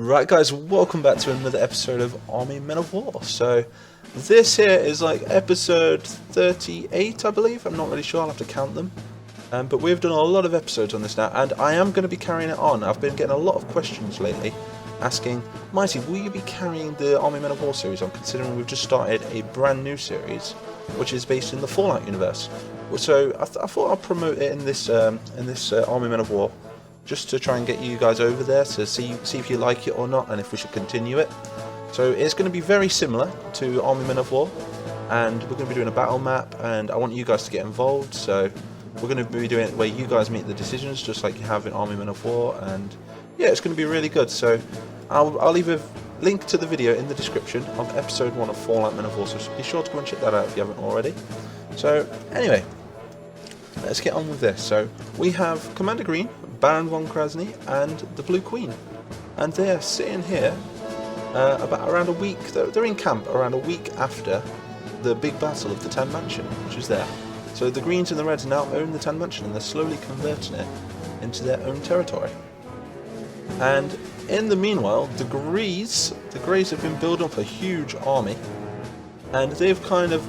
Right guys, welcome back to another episode of Army Men of War. So this here is like episode 38 I believe, I'm not really sure, I'll have to count them. But we've done a lot of episodes on this now and I am going to be carrying it on. I've been getting a lot of questions lately asking, Mighty, will you be carrying the Army Men of War series on, considering we've just started a brand new series which is based in the Fallout universe. So I thought I'd promote it in this Army Men of War, just to try and get you guys over there to see if you like it or not, and if we should continue it. So it's going to be very similar to Army Men of War, and we're going to be doing a battle map, and I want you guys to get involved. So we're going to be doing it where you guys make the decisions, just like you have in Army Men of War, and yeah, it's going to be really good. So I'll leave a link to the video in the description of episode 1 of Fallout Men of War, so be sure to go and check that out if you haven't already. So anyway, let's get on with this. So we have Commander Green, Baron von Krasny, and the Blue Queen, and they are sitting here around a week. They're in camp around a week after the big battle of the Tan Mansion, which is there. So the Greens and the Reds now own the Tan Mansion, and they're slowly converting it into their own territory. And in the meanwhile, the Greys have been building up a huge army, and they've kind of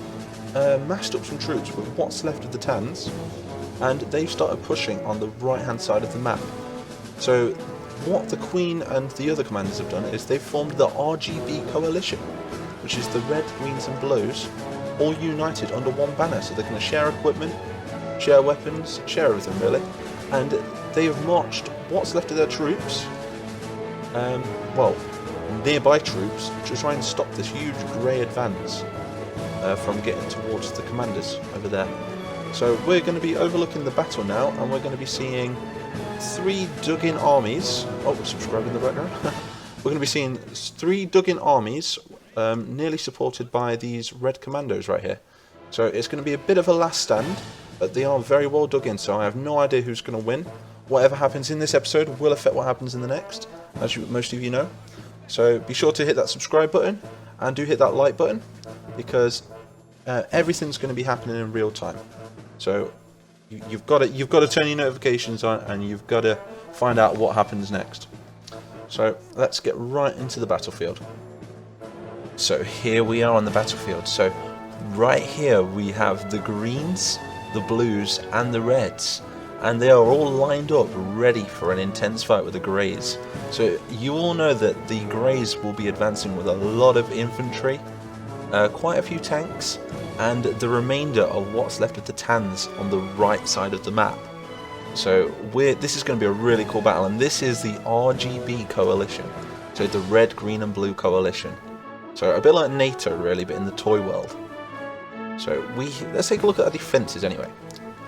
massed up some troops with what's left of the Tans, and they've started pushing on the right hand side of the map. So what the Queen and the other commanders have done is they've formed the RGB Coalition, which is the Red, Greens and Blues all united under one banner, so they're going to share equipment, share weapons, share everything really. And they have marched what's left of their troops, well, nearby troops, to try and stop this huge grey advance from getting towards the commanders over there. So we're going to be overlooking the battle now, and we're going to be seeing 3 dug-in armies. Oh, subscribe in the background. We're going to be seeing 3 dug-in armies, nearly supported by these red commandos right here. So it's going to be a bit of a last stand, but they are very well dug in, so I have no idea who's going to win. Whatever happens in this episode will affect what happens in the next, as most of you know. So be sure to hit that subscribe button, and do hit that like button, because everything's going to be happening in real time. So you've got to turn your notifications on, and you've got to find out what happens next. So let's get right into the battlefield. So here we are on the battlefield. So right here we have the Greens, the Blues and the Reds, and they are all lined up ready for an intense fight with the Greys. So you all know that the Greys will be advancing with a lot of infantry, quite a few tanks, and the remainder of what's left of the Tans on the right side of the map. So this is going to be a really cool battle, and this is the RGB Coalition, so the Red, Green and Blue Coalition. So a bit like NATO really, but in the toy world. So let's take a look at our defences anyway.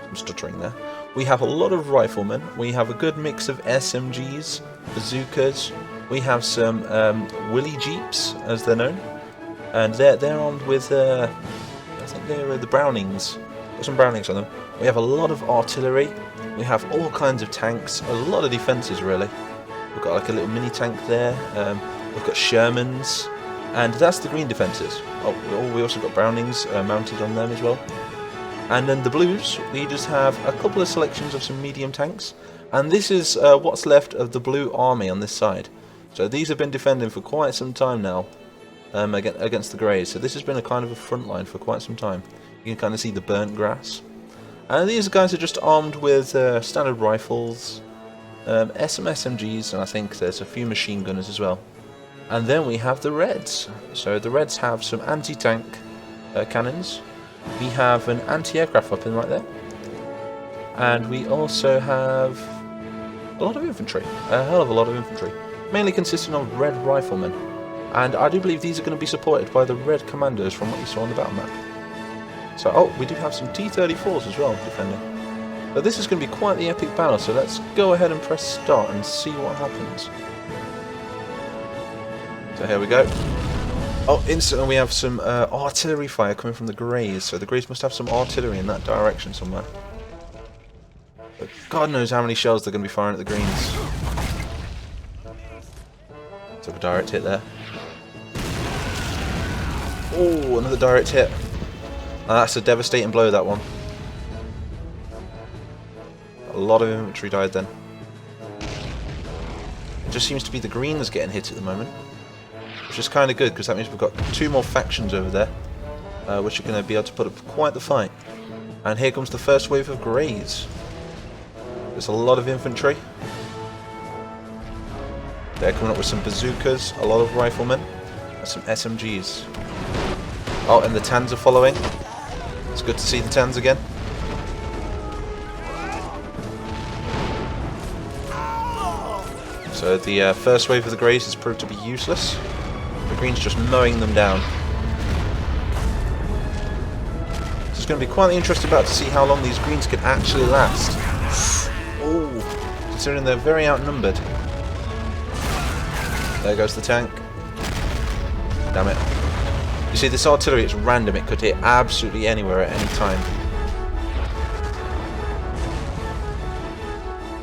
I'm stuttering there. We have a lot of riflemen, we have a good mix of SMGs, bazookas, we have some Willy Jeeps, as they're known, and they're armed with I think they're the Brownings. Got some Brownings on them. We have a lot of artillery. We have all kinds of tanks. A lot of defences really. We've got like a little mini tank there. We've got Shermans, and that's the green defences. Oh, we also got Brownings mounted on them as well. And then the Blues, we just have a couple of selections of some medium tanks, and this is what's left of the Blue Army on this side. So these have been defending for quite some time now. Against the Greys, so this has been a kind of a front line for quite some time. You can kind of see the burnt grass, and these guys are just armed with standard rifles, some SMGs, and I think there's a few machine gunners as well. And then we have the Reds. So the Reds have some anti-tank cannons. We have an anti-aircraft weapon right there, and we also have a lot of infantry, a hell of a lot of infantry, mainly consisting of red riflemen. And I do believe these are going to be supported by the red commandos from what you saw on the battle map. So, we do have some T-34s as well defending. So this is going to be quite the epic battle, so let's go ahead and press start and see what happens. So here we go. Oh, instantly we have some artillery fire coming from the Greys, so the Greys must have some artillery in that direction somewhere. But God knows how many shells they're going to be firing at the Greens. Took a direct hit there. Oh, another direct hit. That's a devastating blow, that one. A lot of infantry died then. just seems to be the greens getting hit at the moment. Which is kind of good, because that means we've got 2 more factions over there, which are going to be able to put up quite the fight. And here comes the first wave of greys. There's a lot of infantry. They're coming up with some bazookas, a lot of riflemen, and some SMGs. Oh, and the Tans are following. It's good to see the Tans again. So the first wave of the greys has proved to be useless. The greens just mowing them down. So it's going to be quite interesting about to see how long these greens can actually last. Oh, considering they're very outnumbered. There goes the tank. Damn it. You see, this artillery, it's random. It could hit absolutely anywhere at any time.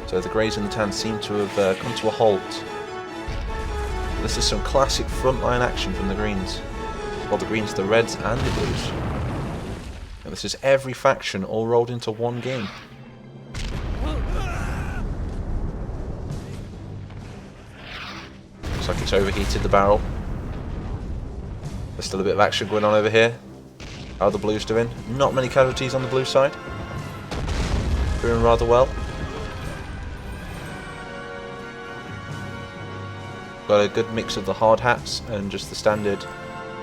So the greys and the Tans seem to have come to a halt. This is some classic frontline action from the greens. Well, the greens, the reds, and the blues. And this is every faction all rolled into one game. Looks like it's overheated, the barrel. There's still a bit of action going on over here. How are the blues doing? Not many casualties on the blue side. Doing rather well. Got a good mix of the hard hats and just the standard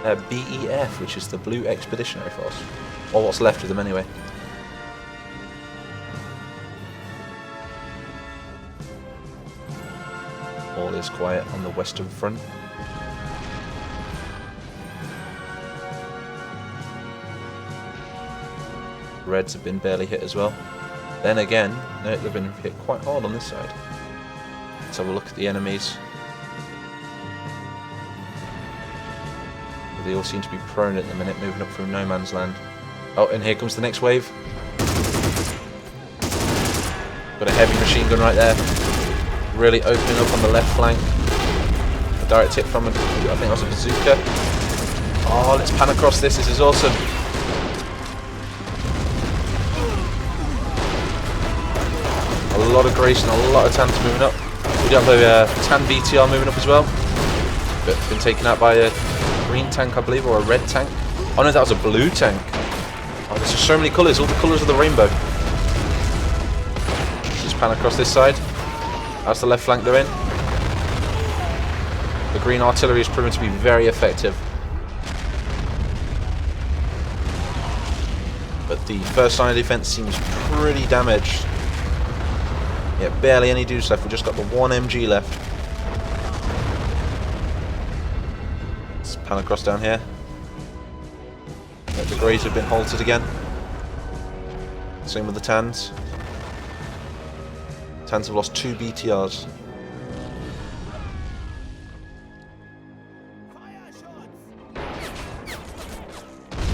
BEF, which is the Blue Expeditionary Force. Or what's left of them anyway. All is quiet on the western front. Reds have been barely hit as well. Then again, no, they've been hit quite hard on this side. Let's have a look at the enemies. They all seem to be prone at the minute, moving up from no man's land. Oh, and here comes the next wave. Got a heavy machine gun right there. Really opening up on the left flank. A direct hit from, I think that was a bazooka. Oh, let's pan across this. This is awesome. A lot of Grace and a lot of Tans moving up. We do have a Tan BTR moving up as well. But it's been taken out by a green tank, I believe, or a red tank. Oh no, that was a blue tank. Oh, there's just so many colours, all the colours of the rainbow. Let's just pan across this side. That's the left flank they're in. The green artillery is proven to be very effective. But the first line of defence seems pretty damaged. Yeah, barely any dudes left. We've just got the one MG left. Let's pan across down here. The Greys have been halted again. Same with the Tans. Tans have lost 2 BTRs.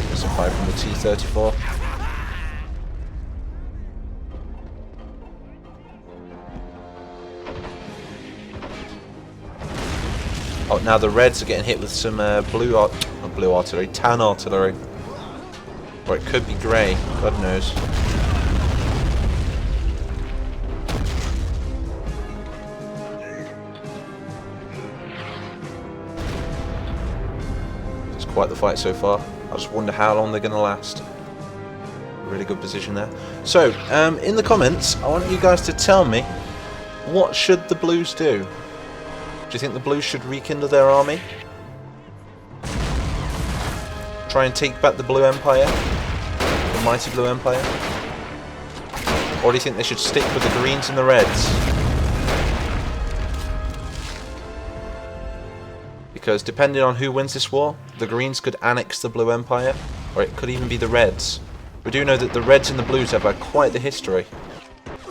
There's a fire from the T-34. Oh, now the Reds are getting hit with some blue artillery, tan artillery. Or it could be grey, God knows. It's quite the fight so far. I just wonder how long they're going to last. Really good position there. So, in the comments, I want you guys to tell me, what should the Blues do? Do you think the Blues should rekindle their army? Try and take back the Blue Empire? The mighty Blue Empire? Or do you think they should stick with the Greens and the Reds? Because depending on who wins this war, the Greens could annex the Blue Empire, or it could even be the Reds. We do know that the Reds and the Blues have had quite the history.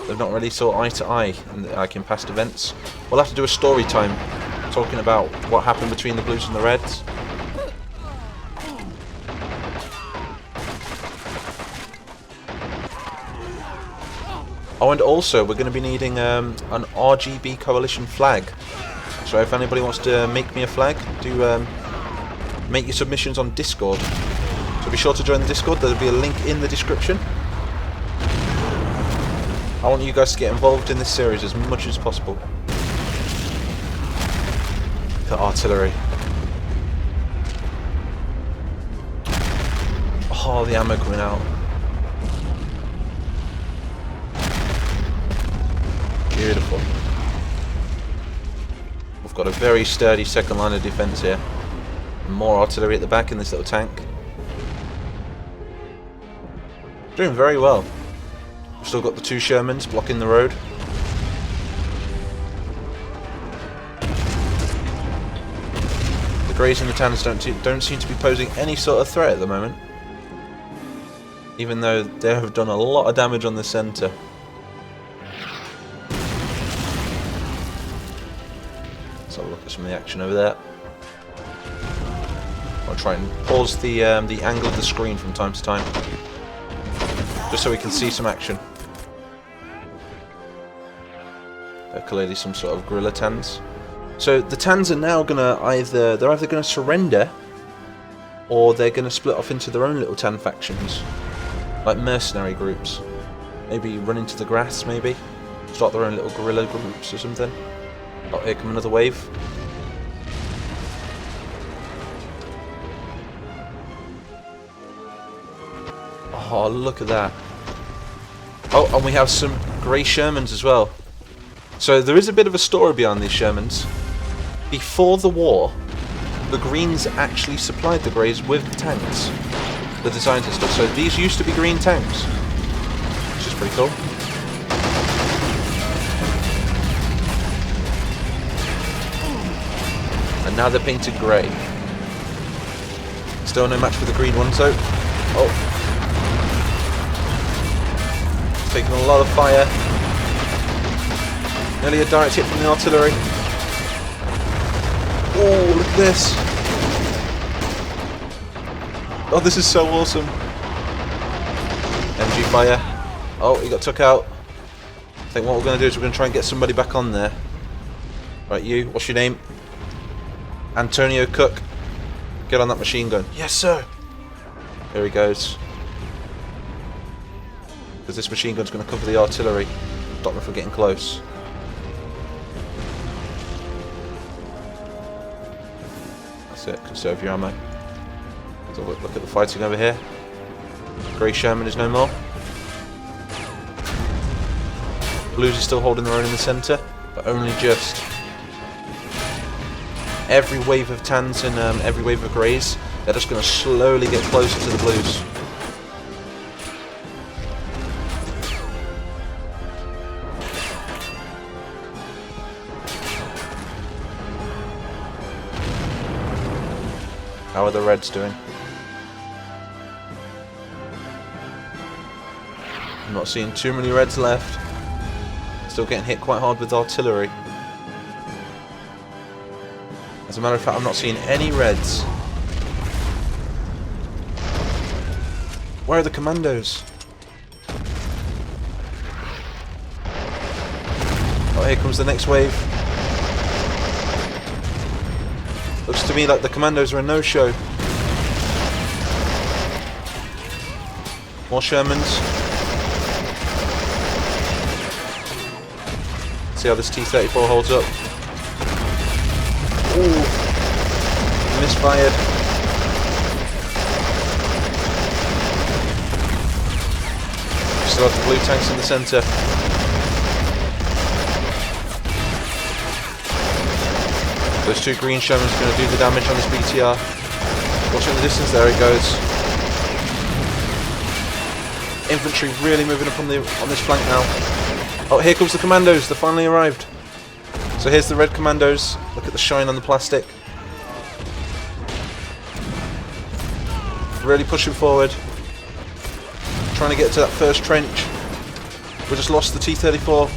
They've not really saw eye to eye in past events. We'll have to do a story time talking about what happened between the Blues and the Reds. Oh, and also we're going to be needing an RGB Coalition Flag. So if anybody wants to make me a flag, do make your submissions on Discord. So be sure to join the Discord. There'll be a link in the description. I want you guys to get involved in this series as much as possible. at artillery. Oh, the ammo coming out. Beautiful. We've got a very sturdy second line of defence here. More artillery at the back in this little tank. Doing very well. We've still got the 2 Shermans blocking the road. The Greys and the Tanners don't seem to be posing any sort of threat at the moment. Even though they have done a lot of damage on the centre. Let's have a look at some of the action over there. I'll try and pause the angle of the screen from time to time, just so we can see some action. They're clearly some sort of guerrilla Tans. So the Tans are now gonna either gonna surrender, or they're gonna split off into their own little Tan factions, like mercenary groups. Maybe run into the grass. Maybe start their own little guerrilla groups or something. Oh, here come another wave. Oh, look at that. Oh, and we have some Grey Shermans as well. So there is a bit of a story behind these Shermans. Before the war, the Greens actually supplied the Greys with tanks, the designs and stuff. So these used to be green tanks, which is pretty cool. And now they're painted grey. Still no match for the green ones though. Oh. Taking a lot of fire. Nearly a direct hit from the artillery. Oh, look at this. Oh, this is so awesome. MG fire. Oh, he got took out. I think what we're going to do is we're going to try and get somebody back on there. Right, you, what's your name? Antonio Cook. Get on that machine gun. Yes, sir. Here he goes. Because this machine gun's going to cover the artillery. Stop them from getting close. That's it. Conserve your ammo. So look at the fighting over here. Grey Sherman is no more. Blues are still holding their own in the centre, but only just. Every wave of Tans and every wave of Greys, they're just going to slowly get closer to the Blues. How are the Reds doing? I'm not seeing too many Reds left. Still getting hit quite hard with artillery. As a matter of fact, I'm not seeing any Reds. Where are the commandos? Oh, here comes the next wave. Looks to me like the commandos are a no-show. More Shermans. See how this T-34 holds up. Ooh, misfired. Still have the blue tanks in the centre. Those 2 green Shermans are going to do the damage on this BTR. Watching the distance, there it goes. Infantry really moving up on this flank now. Oh, here comes the commandos. They finally arrived. So here's the red commandos. Look at the shine on the plastic. Really pushing forward. Trying to get to that first trench. We just lost the T-34.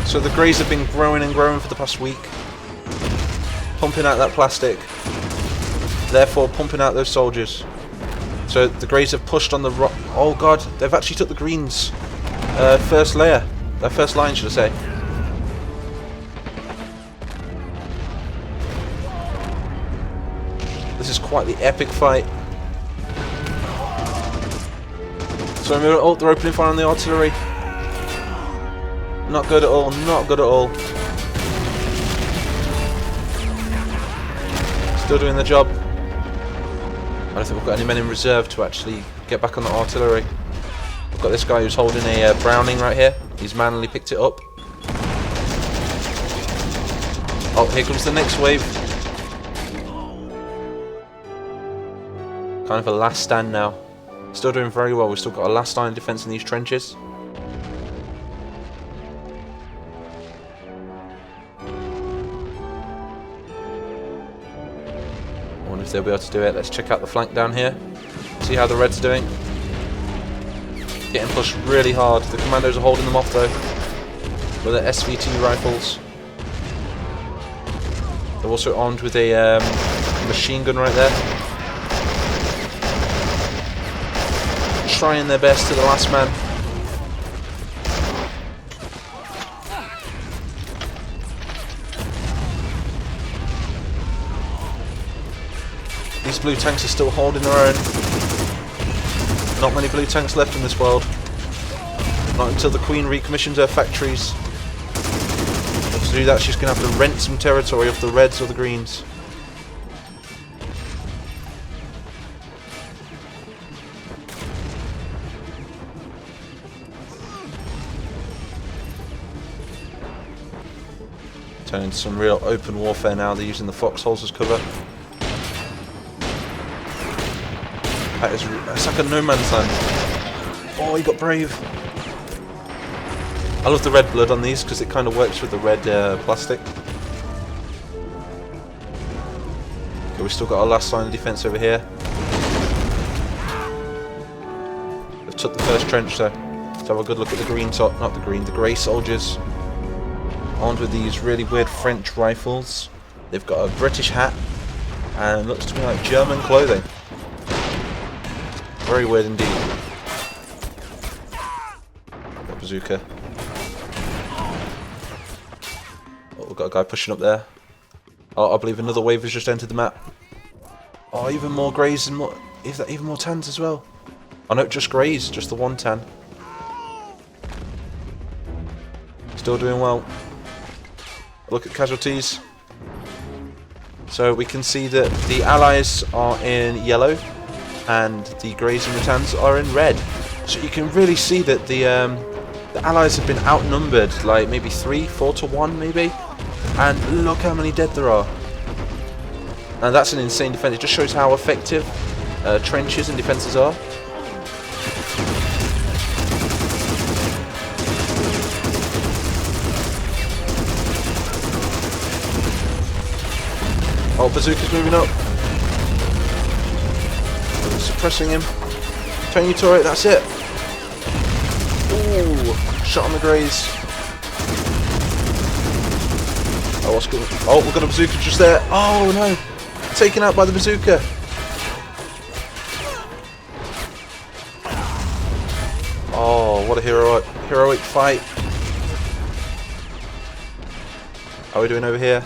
So the Greys have been growing and growing for the past week. Pumping out that plastic. Therefore pumping out those soldiers. So the Greys have pushed on the rock. Oh god, they've actually took the Greens' first layer. Their first line, should I say. This is quite the epic fight. So they're opening fire on the artillery. Not good at all, not good at all. Still doing the job. I don't think we've got any men in reserve to actually get back on the artillery. We've got this guy who's holding a Browning right here. He's manually picked it up. Oh, here comes the next wave. Kind of a last stand now. Still doing very well. We've still got a last line of defence in these trenches. I wonder if they'll be able to do it. Let's check out the flank down here. See how the Reds are doing. Getting pushed really hard. The commandos are holding them off though with their SVT rifles. They're also armed with a machine gun right there. Trying their best to the last man. These blue tanks are still holding their own. Not many blue tanks left in this world. Not until the Queen recommissions her factories. But to do that, she's going to have to rent some territory off the Reds or the Greens. Turning into some real open warfare now. They're using the foxholes as cover. It's like a no man's land. Oh, he got brave. I love the red blood on these because it kind of works with the red plastic. Okay, we've still got our last line of defence over here. They've took the first trench though. Let's have a good look at the green top, not the green, the grey soldiers. Armed with these really weird French rifles. They've got a British hat and looks to me like German clothing. Very weird indeed. Got bazooka. Oh, we've got a guy pushing up there. Oh, I believe another wave has just entered the map. Oh, even more greys and more. Is that even more tans as well? Oh no, just greys, just the one tan. Still doing well. Look at casualties. So we can see that the allies are in yellow and the greys and the tans are in red. So you can really see that the allies have been outnumbered, like maybe 3-4 to 1 maybe. And look how many dead there are. And that's an insane defense. It just shows how effective trenches and defenses are. Oh, bazooka's moving up. Suppressing him. Turn your turret, that's it. Ooh, shot on the greys. Oh, what's good? Oh, we've got a bazooka just there. Oh no, taken out by the bazooka. Oh, what a heroic fight. How are we doing over here?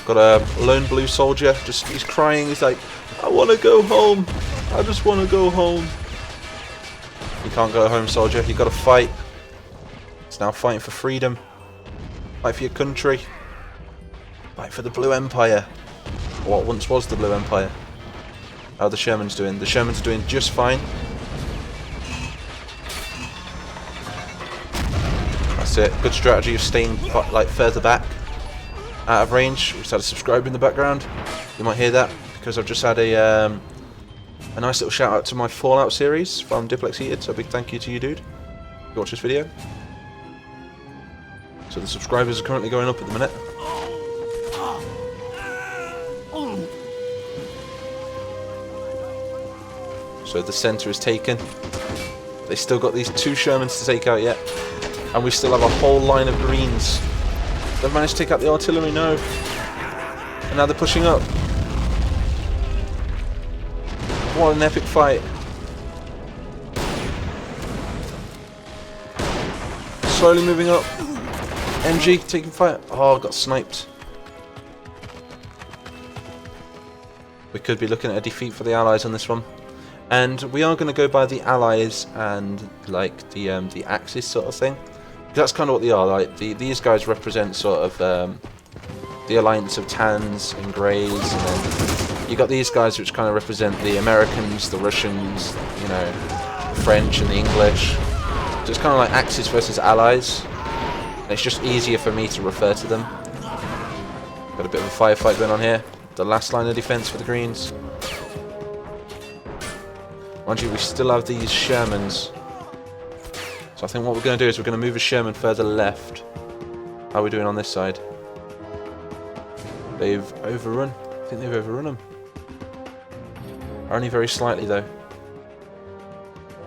Got a lone blue soldier, he's crying, he's like, I want to go home, I just want to go home. You can't go home, soldier, you got to fight. It's now fighting for freedom. Fight for your country. Fight for the Blue Empire. What once was the Blue Empire. How are the Shermans doing? The Shermans are doing just fine. That's it, good strategy of staying like further back. Out of range. We just had a subscriber in the background. You might hear that because I've just had a nice little shout out to my Fallout series from Diplex Heated, so a big thank you to you, dude, if you watch this video. So the subscribers are currently going up at the minute. So the centre is taken. They still got these 2 Shermans to take out yet, and we still have a whole line of greens. They've managed to take out the artillery, no. And now they're pushing up. What an epic fight. Slowly moving up. MG taking fire. Oh, got sniped. We could be looking at a defeat for the Allies on this one. And we are going to go by the Allies and like the Axis sort of thing. That's kind of what they are. Like these guys represent sort of the alliance of tans and greys, and then you got these guys which kind of represent the Americans, the Russians, you know, the French and the English. So it's kind of like Axis versus Allies. And it's just easier for me to refer to them. Got a bit of a firefight going on here. The last line of defense for the Greens. Mind you, we still have these Shermans. So I think what we're going to do is we're going to move a Sherman further left. How are we doing on this side? They've overrun. I think they've overrun them. Only very slightly though.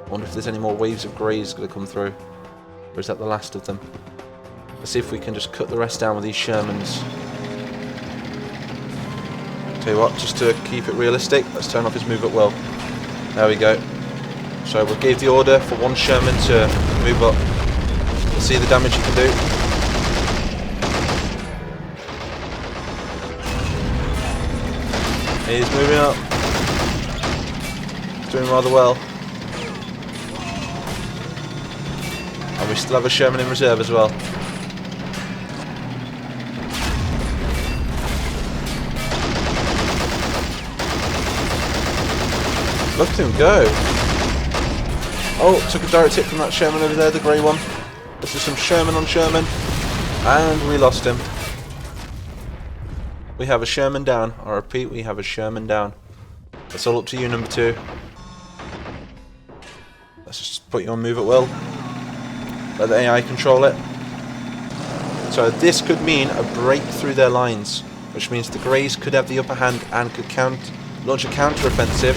I wonder if there's any more waves of greys going to come through. Or is that the last of them? Let's see if we can just cut the rest down with these Shermans. Tell you what, just to keep it realistic, let's turn off his move at will. There we go. So we gave the order for one Sherman to move up. Let's see the damage he can do. He's moving up. Doing rather well. And we still have a Sherman in reserve as well. Look at him go. Oh, took a direct hit from that Sherman over there, the grey one. This is some Sherman on Sherman. And we lost him. We have a Sherman down. I repeat, we have a Sherman down. It's all up to you, number 2. Let's just put you on move at will. Let the AI control it. So this could mean a break through their lines, which means the Greys could have the upper hand and could launch a counter-offensive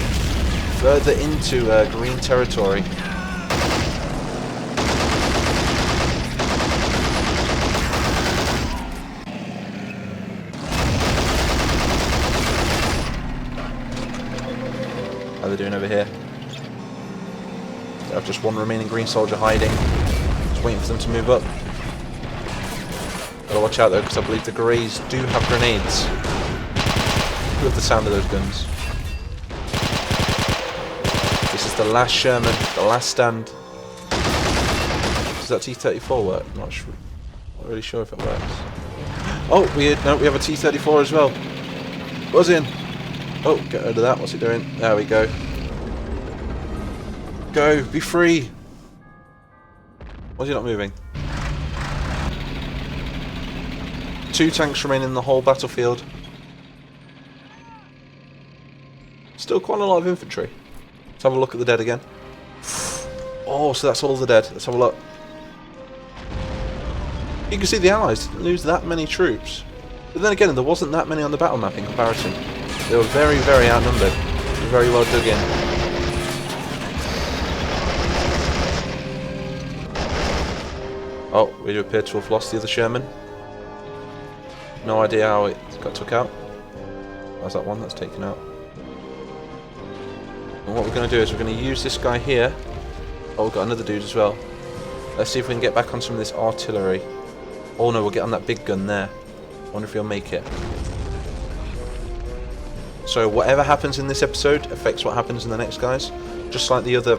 further into green territory. How are they doing over here? They have just one remaining green soldier hiding. Just waiting for them to move up. Gotta watch out though, because I believe the Greys do have grenades. I love the sound of those guns. This is the last Sherman, the last stand. Does that T-34 work? Not really sure if it works. Oh, we have a T-34 as well. Buzz in. Oh, get rid of that. What's it doing? There we go. Go, be free. Why is he not moving? 2 tanks remain in the whole battlefield. Still quite a lot of infantry. Let's have a look at the dead again. Oh, so that's all the dead. Let's have a look. You can see the Allies didn't lose that many troops. But then again, there wasn't that many on the battle map in comparison. They were very, very outnumbered. They were very well dug in. Oh, we do appear to have lost the other Sherman. No idea how it got took out. That's that one that's taken out. And what we're going to do is we're going to use this guy here. Oh, we've got another dude as well. Let's see if we can get back on some of this artillery. Oh no, we'll get on that big gun there. I wonder if he'll make it. So whatever happens in this episode affects what happens in the next, guys. Just like the other,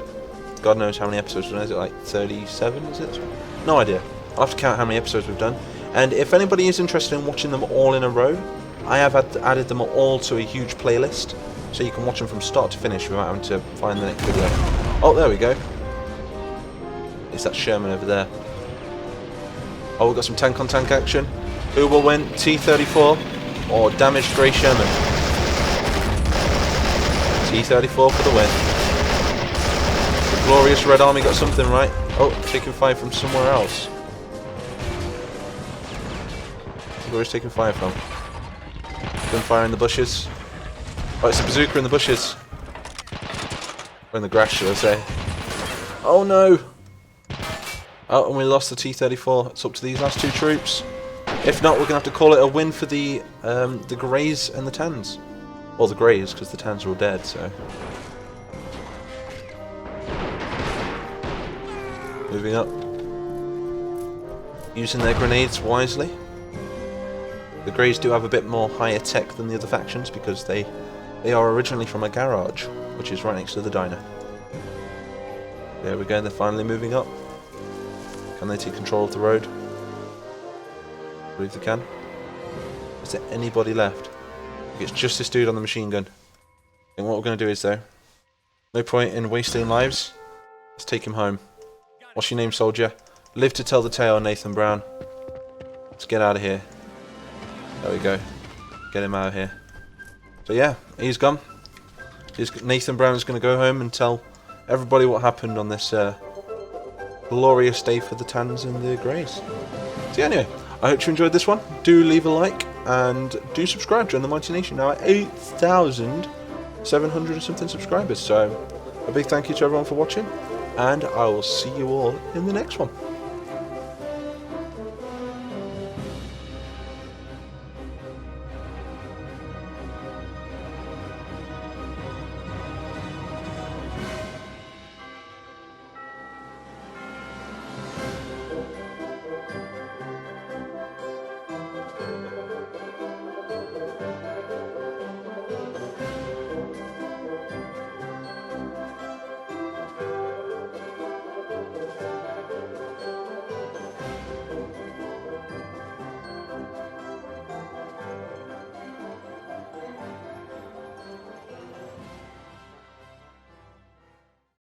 God knows how many episodes. Is it like 37, is it? No idea. I'll have to count how many episodes we've done. And if anybody is interested in watching them all in a row, I have added them all to a huge playlist. So you can watch them from start to finish without having to find the next video. Oh, there we go. It's that Sherman over there. Oh, we've got some tank on tank action. Who will win? T-34 or damaged grey Sherman? T-34 for the win. The glorious Red Army got something right. Oh, taking fire from somewhere else. Where's taking fire from? Gunfire in the bushes. Oh, it's a bazooka in the bushes. Or in the grass, should I say. Oh no! Oh, and we lost the T-34. It's up to these last 2 troops. If not, we're going to have to call it a win for the Greys and the Tans. Well, the Greys, because the Tans are all dead, so... Moving up. Using their grenades wisely. The Greys do have a bit more higher tech than the other factions, because they are originally from a garage, which is right next to the diner. There we go, they're finally moving up. Can they take control of the road? I believe they can. Is there anybody left? It's just this dude on the machine gun. And what we're going to do is, though, no point in wasting lives. Let's take him home. What's your name, soldier? Live to tell the tale, Nathan Brown. Let's get out of here. There we go. Get him out of here. So yeah, he's gone. Nathan Brown is going to go home and tell everybody what happened on this glorious day for the Tans and the Greys. So yeah, anyway, I hope you enjoyed this one. Do leave a like and do subscribe. Join the Mighty Nation, now at 8,700 and something subscribers. So a big thank you to everyone for watching, and I will see you all in the next one.